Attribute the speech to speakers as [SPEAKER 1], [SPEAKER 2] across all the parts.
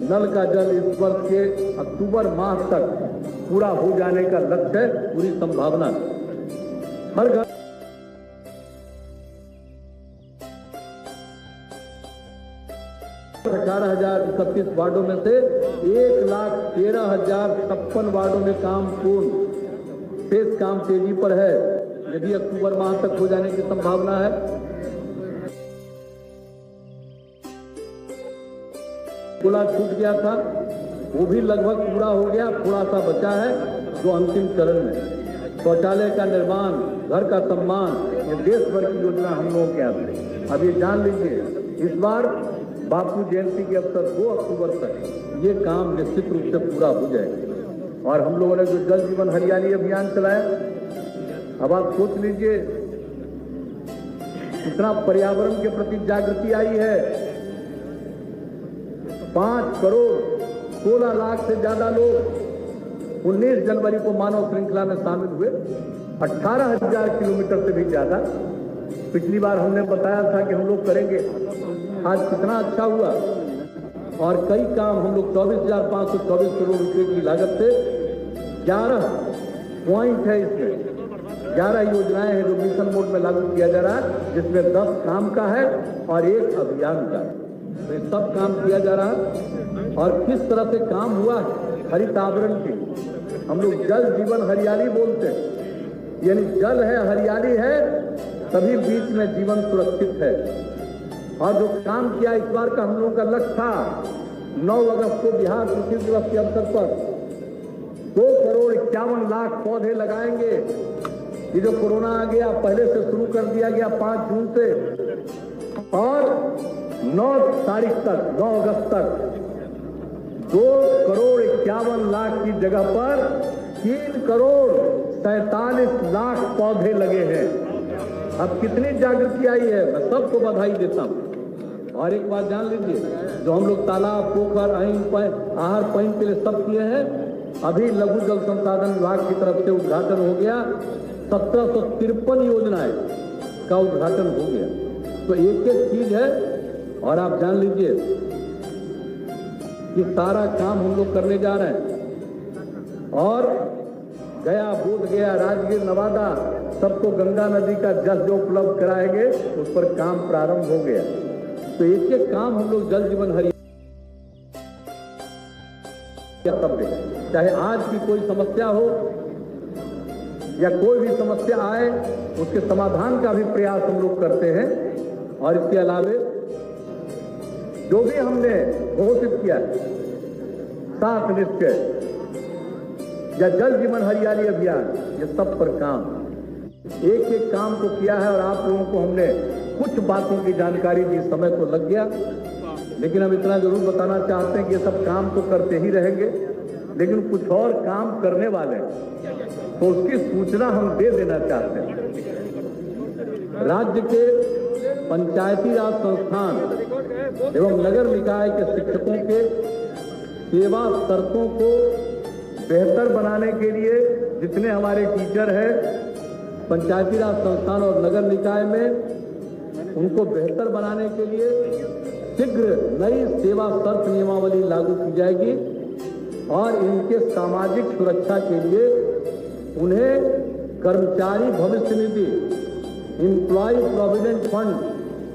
[SPEAKER 1] नल का जल इस वर्ष के अक्टूबर माह तक पूरा हो जाने का लक्ष्य है, पूरी संभावना। हर घर 18,031 वार्डों में से 1,13,056 वार्डों में काम पूर्ण, शेष काम तेजी पर है। यदि अक्टूबर माह तक हो जाने की संभावना है। खुला छूट गया था, वो भी लगभग पूरा हो गया, थोड़ा सा बचा है जो अंतिम चरण में। शौचालय का निर्माण, घर का सम्मान, ये देश भर की योजना हम लोगों के हाथ में। अब ये जान लीजिए, इस बार बापू जयंती के अवसर 2 अक्टूबर तक ये काम निश्चित रूप से पूरा हो जाएगा। और हम लोगों ने जो जल जीवन हरियाली अभियान चलाया, अब आप सोच लीजिए कितना पर्यावरण के प्रति जागृति आई है। 5,16,00,000 से ज्यादा लोग 19 जनवरी को मानव श्रृंखला में शामिल हुए। 18,000 किलोमीटर से भी ज्यादा। पिछली बार हमने बताया था कि हम लोग करेंगे, आज कितना अच्छा हुआ। और कई काम हम लोग 24,524 करोड़ रुपए की लागत से 11 पॉइंट है, इसमें 11 योजनाएं हैं जो मिशन मोड में लागू किया जा रहा है, जिसमें 10 काम का है और 1 अभियान का है। तो ये सब काम किया जा रहा है। और किस तरह से काम हुआ है हरित आवरण की, हम लोग जल जीवन हरियाली बोलते हैं, यानी जल है, हरियाली है, तभी बीच में जीवन सुरक्षित है। और जो काम किया इस बार का हम लोगों का लक्ष्य था, 9 अगस्त को बिहार कृषि दिवस के अवसर पर 2,51,00,000 पौधे लगाएंगे। ये जो कोरोना आ गया, पहले से शुरू कर दिया गया 5 जून से, और 9 तारीख तक, 9 अगस्त तक 2,51,00,000 की जगह पर 3,47,00,000 पौधे लगे हैं। अब कितनी जागृति आई है, मैं सबको बधाई देता हूं। और एक बात जान लीजिए, जो हम लोग तालाब, पोखर, आहार पइन के लिए सब किए हैं, अभी लघु जल संसाधन विभाग की तरफ से उद्घाटन हो गया। 1753 योजनाएं का उद्घाटन हो गया। तो एक एक चीज है। और आप जान लीजिए कि सारा काम हम लोग करने जा रहे हैं। और गया, बोध गया, राजगीर, नवादा, सबको गंगा नदी का जल जो उपलब्ध कराएंगे, उस पर काम प्रारंभ हो गया। तो एक एक काम हम लोग जल जीवन हरियाली, चाहे आज की कोई समस्या हो या कोई भी समस्या आए, उसके समाधान का भी प्रयास हम लोग करते हैं। और इसके अलावे जो भी हमने घोषित किया, 7 निश्चय या जल जीवन हरियाली अभियान, ये सब पर काम, एक एक काम को किया है। और आप लोगों को हमने कुछ बातों की जानकारी दी, समय तो लग गया, लेकिन हम इतना जरूर बताना चाहते हैं कि ये सब काम तो करते ही रहेंगे, लेकिन कुछ और काम करने वाले तो उसकी सूचना हम दे देना चाहते हैं। राज्य के पंचायती राज संस्थान एवं नगर निकाय के शिक्षकों के सेवा शर्तों को बेहतर बनाने के लिए जितने हमारे टीचर हैं पंचायती राज संस्थान और नगर निकाय में, उनको बेहतर बनाने के लिए शीघ्र नई सेवा शर्त नियमावली लागू की जाएगी। और इनके सामाजिक सुरक्षा के लिए उन्हें कर्मचारी भविष्य निधि, एम्प्लॉय प्रोविडेंट फंड,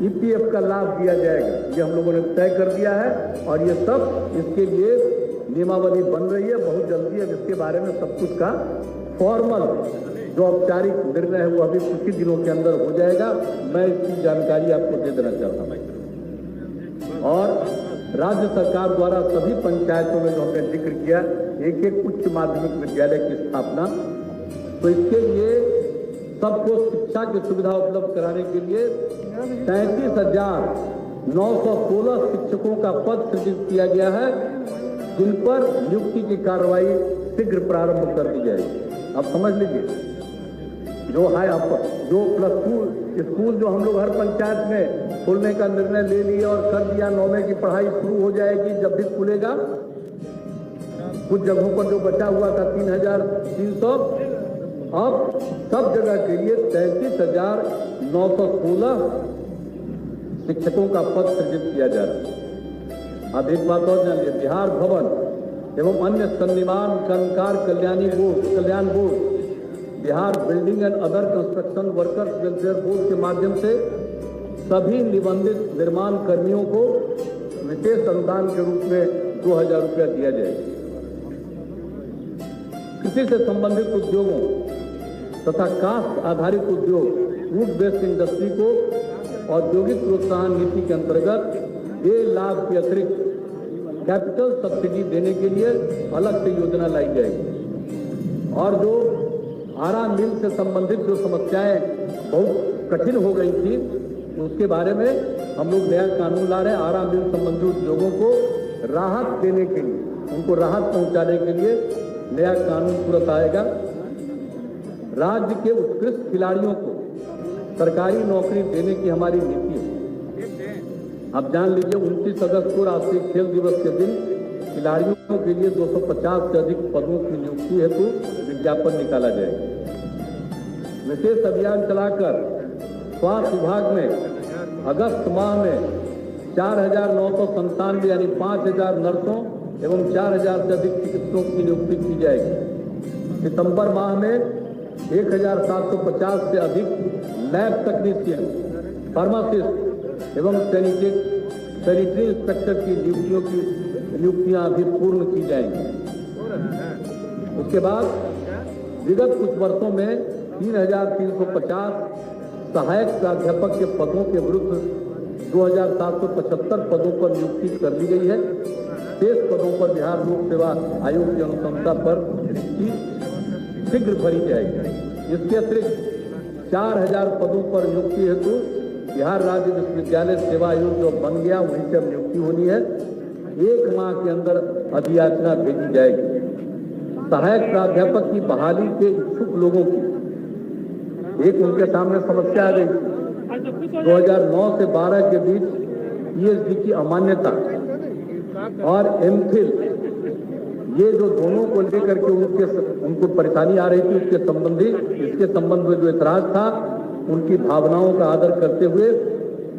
[SPEAKER 1] EPF का लाभ दिया जाएगा। ये हम लोगों ने तय कर दिया है। और ये सब इसके लिए नियमावली बन रही है, बहुत जल्दी है। इसके बारे में सब कुछ का फॉर्मल जो औपचारिक निर्णय है वो अभी कुछ ही दिनों के अंदर हो जाएगा। मैं इसकी जानकारी आपको दे देना चाहता हूँ। और राज्य सरकार द्वारा सभी पंचायतों में जो हमने जिक्र किया, एक एक उच्च माध्यमिक विद्यालय की स्थापना, तो इसके लिए सबको शिक्षा की सुविधा उपलब्ध कराने के लिए 33,916 शिक्षकों का पद सृजित किया गया है, जिन पर नियुक्ति की कार्रवाई शीघ्र प्रारंभ कर दी जाएगी। आप समझ लीजिए, जो है जो +2 स्कूल जो हम लोग हर पंचायत में खोलने का निर्णय ले लिए और कर दिया, 9वीं की पढ़ाई शुरू हो जाएगी जब भी खुलेगा। कुछ जगहों पर जो बचा हुआ था 3,300, अब सब जगह के लिए 33,916 शिक्षकों का पद सृजित किया जा रहा है। अब एक बात और जान लीजिए, बिहार भवन एवं अन्य सन्निमान कर्मकार कल्याण board, Bihar building and other construction workers welfare board के माध्यम से सभी निबंधित निर्माण कर्मियों को विशेष अनुदान के रूप में 2000 रुपया दिया जाएगा। कृषि से संबंधित उद्योगों तथा कास्ट आधारित उद्योग फूड बेस्ड इंडस्ट्री को औद्योगिक प्रोत्साहन नीति के अंतर्गत ये लाभ के अतिरिक्त कैपिटल सब्सिडी देने के लिए अलग से योजना लाई जाएगी। और जो आरा मिल से संबंधित जो समस्याएं बहुत कठिन हो गई थी, उसके बारे में हम लोग नया कानून ला रहे हैं। आरा मिल संबंधी उद्योगों को राहत देने के लिए, उनको राहत पहुंचाने के लिए नया कानून तुरंत आएगा। राज्य के उत्कृष्ट खिलाड़ियों को सरकारी नौकरी देने की हमारी नीति है। आप जान लीजिए, 29 अगस्त को राष्ट्रीय खेल दिवस के दिन खिलाड़ियों के लिए 250 से अधिक पदों की नियुक्ति हेतु विज्ञापन निकाला जाएगा। विशेष अभियान चलाकर स्वास्थ्य विभाग में अगस्त माह में 4,997 यानी 5,000 नर्सों एवं 4,000 से अधिक चिकित्सकों की नियुक्ति की जाएगी। सितंबर माह में 1,750 से अधिक लैब तकनीशियन, फार्मासिस्ट एवं सैनिटरी इंस्पेक्टर की नियुक्तियां भी पूर्ण की जाएंगी। उसके बाद विगत कुछ वर्षों में 3,350 सहायक प्राध्यापक के पदों के विरुद्ध 2,775 पदों पर नियुक्ति कर दी गई है। शेष पदों पर बिहार लोक सेवा आयोग की अनुशंसा पर शीघ्र भरी जाएगी। इसके अतिरिक्त 4,000 पदों पर नियुक्ति हेतु बिहार राज्य विश्वविद्यालय सेवा आयोग जो बन गया, वहीं से अब नियुक्ति होनी है। 1 माह के अंदर अधियाचना भेजी जाएगी। सहायक प्राध्यापक की बहाली के इच्छुक लोगों की एक उनके सामने समस्या आ गई। 2009 से 12 के बीच पीएचडी की अमान्यता और एमफिल, ये जो दोनों को लेकर के उनको परेशानी आ रही थी, इसके संबंध में जो इतराज था, उनकी भावनाओं का आदर करते हुए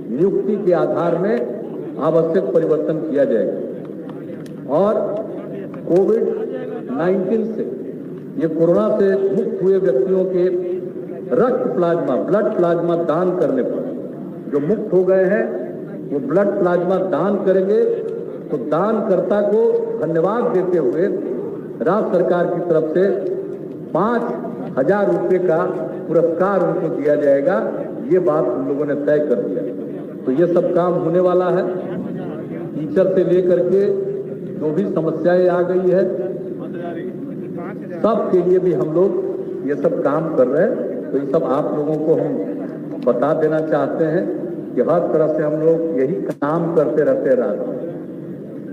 [SPEAKER 1] नियुक्ति के आधार में आवश्यक परिवर्तन किया जाएगा। और कोविड-19 से, ये कोरोना से मुक्त हुए व्यक्तियों के रक्त प्लाज्मा, ब्लड प्लाज्मा दान करने पर जो मुक्त हो गए हैं, वो ब्लड प्लाज्मा दान करेंगे तो दानकर्ता को धन्यवाद देते हुए राज्य सरकार की तरफ से 5,000 रुपये का पुरस्कार उनको दिया जाएगा। ये बात हम लोगों ने तय कर दिया। तो ये सब काम होने वाला है। टीचर से लेकर के जो भी समस्याएं आ गई है, सब के लिए भी हम लोग ये सब काम कर रहे हैं। तो ये सब आप लोगों को हम बता देना चाहते हैं कि हर तरह से हम लोग यही काम करते रहते रात में।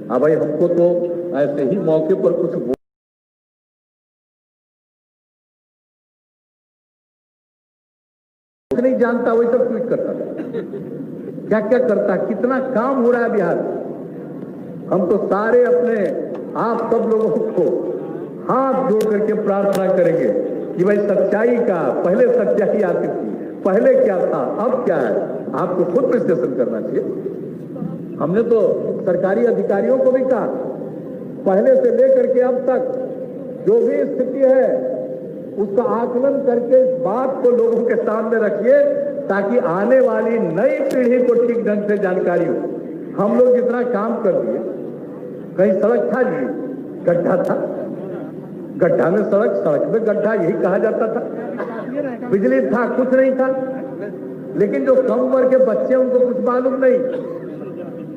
[SPEAKER 1] अब भाई हमको तो ऐसे ही मौके पर कुछ नहीं जानता, वही सब ट्वीट करता था। क्या क्या करता, कितना काम हो रहा है बिहार। हम तो सारे अपने आप सब लोगों को हाथ जोड़ करके प्रार्थना करेंगे कि भाई सच्चाई का, पहले सच्चाई आती थी, पहले क्या था, अब क्या है, आपको खुद विश्लेषण करना चाहिए। हमने तो सरकारी अधिकारियों को भी कहा, पहले से लेकर के अब तक जो भी स्थिति है उसका आकलन करके इस बात को लोगों के सामने रखिए, ताकि आने वाली नई पीढ़ी को ठीक ढंग से जानकारी हो। हम लोग जितना काम कर दिए, कहीं सड़क था जी, गड्ढा था, गड्ढा में सड़क, सड़क में गड्ढा, यही कहा जाता था। बिजली था, कुछ नहीं था। लेकिन जो कम उम्र के बच्चे, उनको कुछ मालूम नहीं।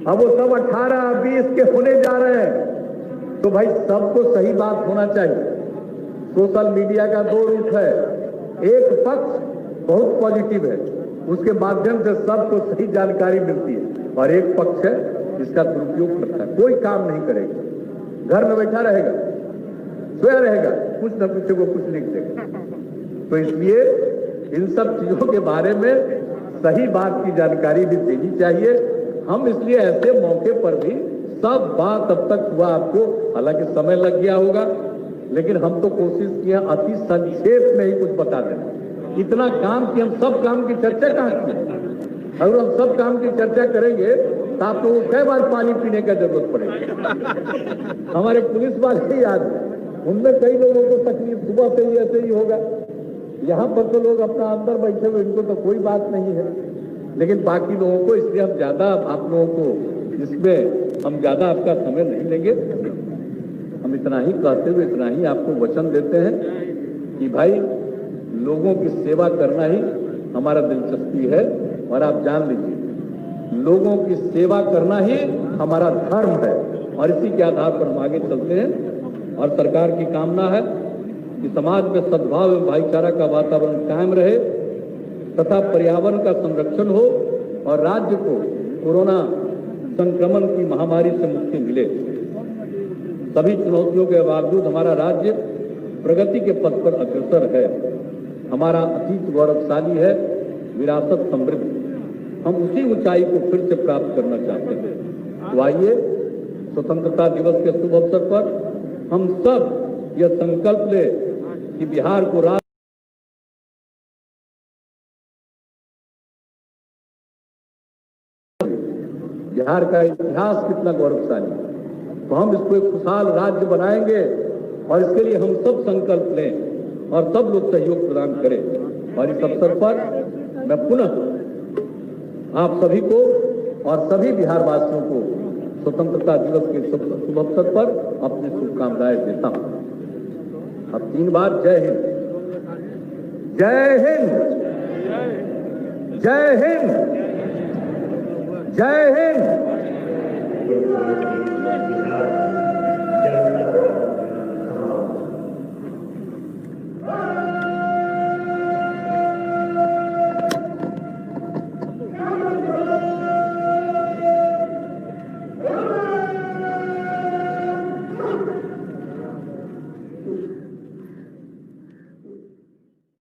[SPEAKER 1] अब वो सब 18-20 के होने जा रहे हैं। तो भाई सबको सही बात होना चाहिए। सोशल मीडिया का 2 रूप है। एक पक्ष बहुत पॉजिटिव है, उसके माध्यम से सबको सही जानकारी मिलती है, और एक पक्ष है जिसका दुरुपयोग करता है, कोई काम नहीं करेगा, घर में बैठा रहेगा, सोया रहेगा, कुछ न कुछ को कुछ लिख देगा। तो इसलिए इन सब चीजों के बारे में सही बात की जानकारी भी देनी चाहिए। हम इसलिए ऐसे मौके पर भी सब बात अब तक हुआ आपको, हालांकि समय लग गया होगा, लेकिन हम तो कोशिश किए अति संक्षेप में ही कुछ बता दें। इतना काम कि हम सब काम की चर्चा कहाँ की, अगर हम सब काम की चर्चा करेंगे तो आप लोगों को कई बार पानी पीने का जरूरत पड़ेगी। हमारे पुलिस वाले ही याद, उनमें कई लोगों को तकलीफ सुबह से ही ऐसे ही होगा। यहाँ पर तो लोग अपना अंदर बैठे हुए, इनको तो कोई बात नहीं है, लेकिन बाकी लोगों को, इसलिए हम ज्यादा आप लोगों को इसमें हम ज्यादा आपका समय नहीं लेंगे। हम इतना ही कहते हुए इतना ही आपको वचन देते हैं कि भाई लोगों की सेवा करना ही हमारा दिलचस्पी है, और आप जान लीजिए लोगों की सेवा करना ही हमारा धर्म है, और इसी के आधार पर हम आगे चलते हैं। और सरकार की कामना है कि समाज में सद्भाव एवं भाईचारा का वातावरण कायम रहे तथा पर्यावरण का संरक्षण हो और राज्य को कोरोना संक्रमण की महामारी से मुक्ति मिले। सभी चुनौतियों के बावजूद हमारा राज्य प्रगति के पथ पर अग्रसर है। हमारा अतीत गौरवशाली है, विरासत समृद्ध। हम उसी ऊंचाई को फिर से प्राप्त करना चाहते हैं। तो आइए स्वतंत्रता दिवस के शुभ अवसर पर हम सब यह संकल्प ले कि बिहार को बिहार का इतिहास कितना गौरवशाली है, तो हम इसको एक खुशहाल राज्य बनाएंगे, और इसके लिए हम सब संकल्प लें और सब लोग सहयोग प्रदान करें। और इस अवसर पर मैं पुनः आप सभी को और सभी बिहार वासियों को स्वतंत्रता दिवस के शुभ अवसर पर अपनी शुभकामनाएं देता हूं। अब 3 बार जय हिंद, जय हिंद, जय हिंद, जय हिंद।